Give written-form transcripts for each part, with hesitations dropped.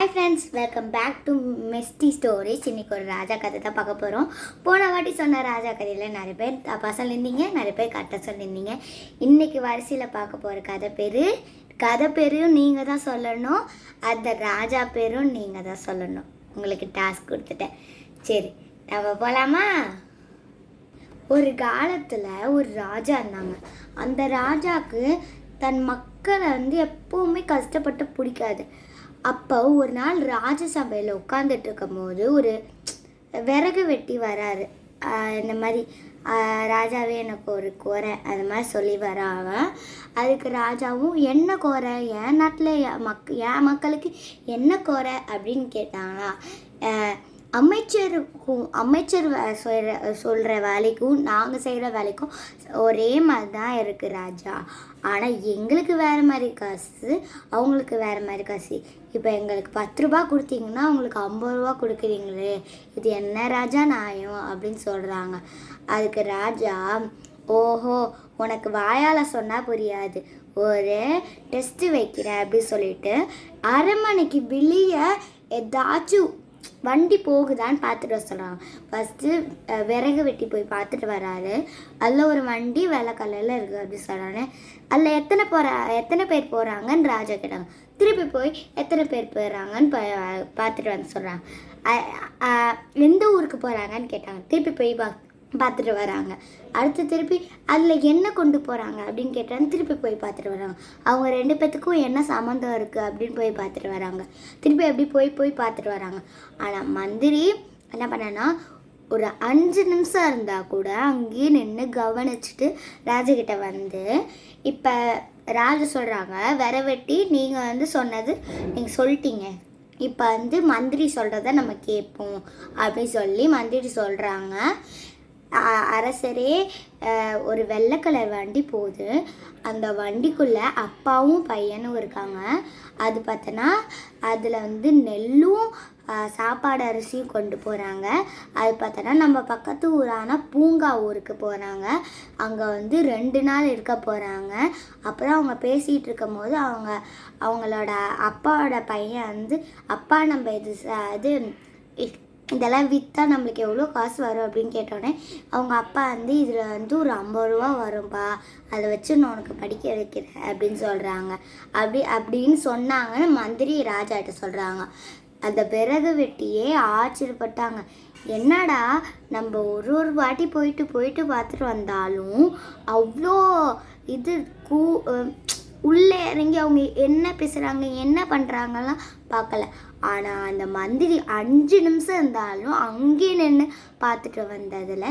Hi friends, welcome back to misty stories. இன்றைக்கி ஒரு ராஜா கதை தான் பார்க்க போகிறோம். போன வாட்டி சொன்ன ராஜா கதையில் நிறைய பேர் தப்பாக சொல்லியிருந்தீங்க, நிறைய பேர் கரெக்டாக சொல்லியிருந்தீங்க. இன்றைக்கி வரிசையில் பார்க்க போகிற கதை பேரும் நீங்கள் தான் சொல்லணும், அந்த ராஜா பேரும் நீங்கள் தான் சொல்லணும். உங்களுக்கு டாஸ்க் கொடுத்துட்டேன். சரி, நம்ம போகலாமா? ஒரு காலத்தில் ஒரு ராஜா இருந்தாங்க. அந்த ராஜாவுக்கு தன் மக்களை எப்போவுமே கஷ்டப்பட்டு பிடிக்காது. அப்போ ஒரு நாள் ராஜசபையில் உட்காந்துட்டு இருக்கும் போது ஒரு விறகு வெட்டி வராரு. இந்த மாதிரி ராஜாவே எனக்கு ஒரு குறை அது மாதிரி சொல்லி வராங்க. அதுக்கு ராஜாவும் என்ன குறை, என் நாட்டில் என் மக்களுக்கு என்ன குறை அப்படின்னு கேட்டாங்களா. அமைச்சர் சொல்கிற வேலைக்கும் நாங்கள் செய்கிற வேலைக்கும் ஒரே மாதிரி தான் இருக்குது ராஜா. ஆனால் எங்களுக்கு வேறு மாதிரி காசு, அவங்களுக்கு வேறு மாதிரி காசு. இப்போ எங்களுக்கு 10 ரூபா கொடுத்தீங்கன்னா அவங்களுக்கு 50 ரூபா கொடுக்குறீங்களே, இது என்ன ராஜா நியாயம் அப்படின்னு சொல்கிறாங்க. அதுக்கு ராஜா, ஓஹோ, உனக்கு வாயால் சொன்னால் புரியாது, ஒரு டெஸ்ட்டு வைக்கிறேன் அப்படின்னு சொல்லிட்டு அரண்மனைக்கு வெளியே ஏதாச்சும் வண்டி போகுதான்னு பார்த்துட்டு வர சொல்கிறாங்க. ஃபஸ்ட்டு விறகு வெட்டி போய் பார்த்துட்டு வராரு. அதில் ஒரு வண்டி வெள்ளை கலரில் இருக்குது அப்படின்னு சொல்கிறாங்க. அதில் எத்தனை பேர் போகிறாங்கன்னு ராஜா கேட்டாங்க. திருப்பி போய் எத்தனை பேர் போயிடுறாங்கன்னு பார்த்துட்டு வந்து சொல்கிறாங்க. எந்த ஊருக்கு போகிறாங்கன்னு கேட்டாங்க. திருப்பி போய் பார்த்துட்டு வராங்க. அடுத்து திருப்பி அதில் என்ன கொண்டு போகிறாங்க அப்படின்னு கேட்டாங்க. திருப்பி போய் பார்த்துட்டு வராங்க. அவங்க 2 பேத்துக்கும் என்ன சம்மந்தம் இருக்குது அப்படின்னு போய் பார்த்துட்டு வராங்க. திருப்பி அப்படி போய் பார்த்துட்டு வராங்க. ஆனால் மந்திரி என்ன பண்ணனா, ஒரு 5 நிமிஷம் இருந்தால் கூட அங்கேயே நின்று கவனிச்சுட்டு ராஜகிட்ட வந்து, இப்போ ராஜா சொல்கிறாங்க, வெட்டி நீங்கள் சொன்னது நீங்கள் சொல்லிட்டீங்க, இப்போ மந்திரி சொல்கிறத நம்ம கேட்போம் அப்படின்னு சொல்லி மந்திரி சொல்கிறாங்க. அரசரே, ஒரு வெள்ளை கலர் வண்டி போகுது. அந்த வண்டிக்குள்ளே அப்பாவும் பையனும் இருக்காங்க. அது பார்த்தோன்னா அதில் நெல்லும் சாப்பாடு அரிசியும் கொண்டு போகிறாங்க. அது பார்த்தோன்னா நம்ம பக்கத்து ஊரான பூங்கா ஊருக்கு போகிறாங்க. அங்கே 2 நாள் இருக்க போகிறாங்க. அப்புறம் அவங்க பேசிகிட்டு இருக்கும் போது அவங்களோட அப்பாவோட பையன் அப்பா நம்ம இதெல்லாம் விற்றா நம்மளுக்கு எவ்வளோ காசு வரும் அப்படின்னு கேட்டோடனே அவங்க அப்பா இதில் ஒரு 50 ரூபா வரும்பா, அதை வச்சு நான் உனக்கு படிக்க வைக்கிறேன் அப்படின்னு சொல்கிறாங்க. அப்படின்னு சொன்னாங்கன்னு மந்திரி ராஜாட்ட சொல்கிறாங்க. அந்த விறகு வெட்டியே ஆச்சரியப்பட்டாங்க. என்னடா, நம்ம ஒரு வாட்டி போயிட்டு பார்த்துட்டு வந்தாலும் அவ்வளோ உள்ளே இறங்கி அவங்க என்ன பேசுகிறாங்க என்ன பண்ணுறாங்கலாம் பார்க்கல. ஆனால் அந்த மந்திரி 5 நிமிஷம் இருந்தாலும் அங்கேயே நின்று பார்த்துட்டு வந்ததில்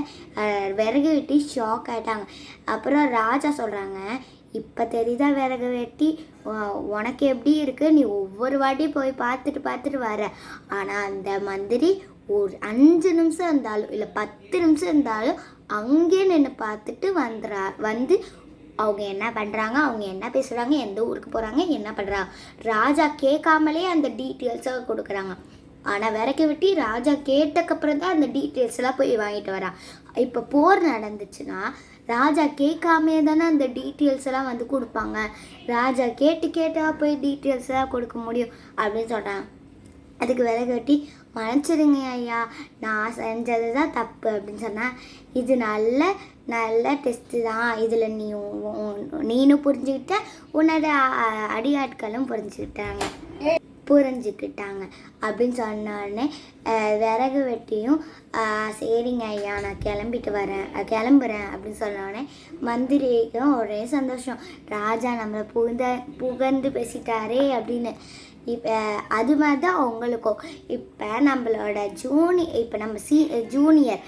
விறகு வெட்டி ஷாக் ஆகிட்டாங்க. அப்புறம் ராஜா சொல்கிறாங்க, இப்போ தெரியுதா விறகு வெட்டி உனக்கு எப்படி இருக்குது, நீ ஒவ்வொரு வாட்டி போய் பார்த்துட்டு வர. ஆனால் அந்த மந்திரி ஒரு 5 நிமிஷம் இருந்தாலும் இல்லை 10 நிமிஷம் இருந்தாலும் அங்கேயே நின்று பார்த்துட்டு வந்து அவங்க என்ன பண்ணுறாங்க, அவங்க என்ன பேசுகிறாங்க, எந்த ஊருக்கு போகிறாங்க, என்ன பண்ணுறாங்க, ராஜா கேட்காமலே அந்த டீட்டெயில்ஸாக கொடுக்குறாங்க. ஆனால் விறகு வெட்டி ராஜா கேட்டக்கப்புறம் தான் அந்த டீட்டெயில்ஸ்லாம் போய் வாங்கிட்டு வரான். இப்போ போர் நடந்துச்சுன்னா ராஜா கேட்காமே தானே அந்த டீட்டெயில்ஸ் எல்லாம் கொடுப்பாங்க. ராஜா கேட்டால் போய் டீட்டெயில்ஸ்லாம் கொடுக்க முடியும் அப்படின்னு சொல்கிறாங்க. அதுக்கு விறகு வெட்டி, மன்னிச்சிடுங்க ஐயா, நான் செஞ்சது தான் தப்பு அப்படின்னு சொன்னேன். இது நல்ல டெஸ்ட்டு தான், இதில் நீனும் புரிஞ்சுக்கிட்ட, உன்னோட அடியாட்களும் புரிஞ்சுக்கிட்டாங்க அப்படின்னு சொன்னோடனே விறகு வெட்டியும் சரிங்க ஐயா, நான் கிளம்புறேன் அப்படின்னு சொன்னோடனே மந்திரிக்கும் ஒரே சந்தோஷம். ராஜா நம்மளை புகழ்ந்து பேசிட்டாரே அப்படின்னு. இப்போ அது மாதிரி தான் அவங்களுக்கும். இப்போ நம்மளோட ஜூனியர்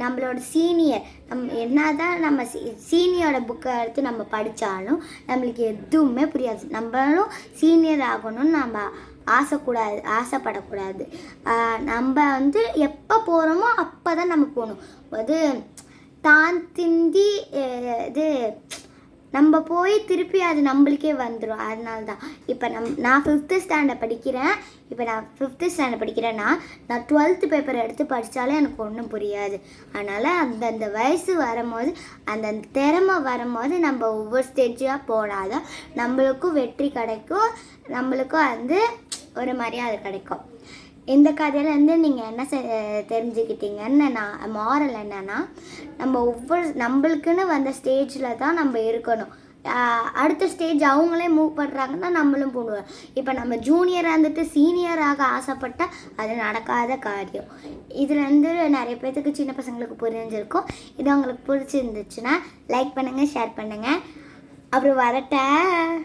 நம்மளோட சீனியர் என்ன தான் நம்ம சீனியரோட புக்கை எடுத்து நம்ம படித்தாலும் நம்மளுக்கு எதுவுமே புரியாது. நம்மளும் சீனியர் ஆகணும்னு நம்ம ஆசைப்படக்கூடாது. நம்ம எப்போ போகிறோமோ அப்போ தான் நம்ம போகணும். தான் திந்தி நம்ம போய் திருப்பி அது நம்மளுக்கே வந்துடும். அதனால தான் இப்போ நான் 5th ஸ்டாண்டர்ட் படிக்கிறேன். இப்போ நான் 5th ஸ்டாண்டர்ட் படிக்கிறேன்னா நான் 12th பேப்பர் எடுத்து படித்தாலே எனக்கு ஒன்றும் புரியாது. அதனால் அந்தந்த வயசு வரும்போது அந்தந்த திறமை வரும்போது நம்ம ஒவ்வொரு ஸ்டேஜாக போனால் தான் நம்மளுக்கும் வெற்றி கிடைக்கும். நம்மளுக்கும் ஒரு மரியாதை கிடைக்கும். இந்த கதையிலேருந்து நீங்கள் என்ன தெரிஞ்சுக்கிட்டீங்கன்னு நான் மாரல் என்னென்னா, நம்மளுக்குன்னு வந்த ஸ்டேஜில் தான் நம்ம இருக்கணும். அடுத்த ஸ்டேஜ் அவங்களே மூவ் பண்ணுறாங்கன்னா நம்மளும் போடுவோம். இப்போ நம்ம ஜூனியராக இருந்துட்டு சீனியராக ஆசைப்பட்டால் அது நடக்காத காரியம். இதுலேருந்து நிறைய பேர்த்துக்கு சின்ன பசங்களுக்கு புரிஞ்சிருக்கும். இது உங்களுக்கு பிடிச்சிருந்துச்சுன்னா லைக் பண்ணுங்கள், ஷேர் பண்ணுங்கள். அப்புறம் வரட்டேன்.